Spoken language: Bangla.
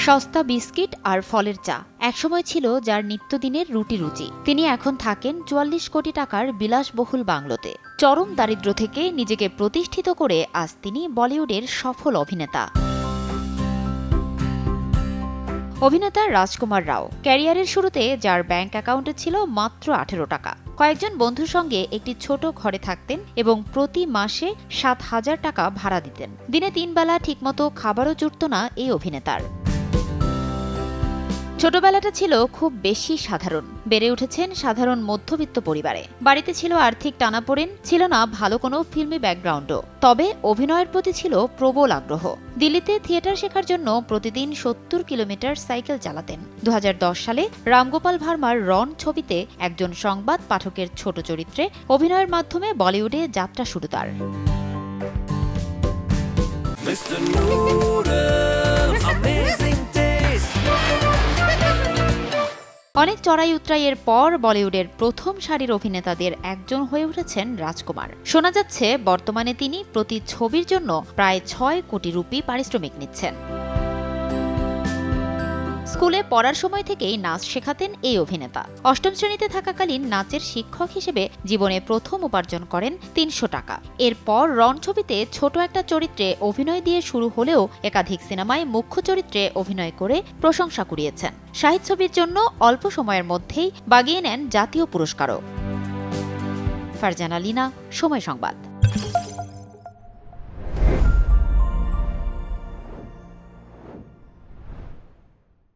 সস্তা বিস্কিট আর ফলের চা একসময় ছিল যার নিত্যদিনের রুটি রুচি। তিনি এখন থাকেন ৪৪ কোটি টাকার বিলাসবহুল বাংলোতে। চরম দারিদ্র্য থেকে নিজেকে প্রতিষ্ঠিত করে আজ তিনি বলিউডের সফল অভিনেতা। অভিনেতা রাজকুমার রাও ক্যারিয়ারের শুরুতে যার ব্যাংক অ্যাকাউন্টে ছিল মাত্র ১৮ টাকা। কয়েকজন বন্ধুর সঙ্গে একটি ছোট ঘরে থাকতেন এবং প্রতি মাসে ৭,০০০ টাকা ভাড়া দিতেন। দিনে ৩ বেলা ঠিকমতো খাবারও জুটত না এই অভিনেতার। ছোটবেলাটা ছিল খুব বেশি সাধারণ। বেড়ে উঠেছেন সাধারণ মধ্যবিত্ত পরিবারে। বাড়িতে ছিল আর্থিক টানাপোড়েন, ছিল না ভালো কোনো ফিল্মি ব্যাকগ্রাউন্ডও। তবে অভিনয়ের প্রতি ছিল প্রবল আগ্রহ। দিল্লিতে থিয়েটার শেখার জন্য প্রতিদিন ৭০ কিলোমিটার সাইকেল চালাতেন। ২০১০ সালে রামগোপাল ভার্মার রন ছবিতে একজন সংবাদ পাঠকের ছোট চরিত্রে অভিনয়ের মাধ্যমে বলিউডে যাত্রা শুরু তার। অনেক চড়াই উতরাইয়ের পর বলিউডের প্রথম সারির অভিনেতাদের একজন হয়ে উঠেছেন রাজকুমার। শোনা যাচ্ছে বর্তমানে তিনি প্রতি ছবির জন্য প্রায় ৬ কোটি রুপি পারিশ্রমিক নিচ্ছেন। স্কুলে পড়ার সময় থেকেই নাচ শেখাতেন এই অভিনেতা। অষ্টম শ্রেণীতে থাকাকালীন নাচের শিক্ষক হিসেবে জীবনে প্রথম উপার্জন করেন ৩০০ টাকা। এরপর রন ছবিতে ছোট একটা চরিত্রে অভিনয় দিয়ে শুরু হলেও একাধিক সিনেমায় মুখ্য চরিত্রে অভিনয় করে প্রশংসা কুড়িয়েছেন। শাহিদ ছবির জন্য অল্প সময়ের মধ্যেই বাগিয়ে নেন জাতীয় পুরস্কারও। ফারজানা লিনা, সময় সংবাদ।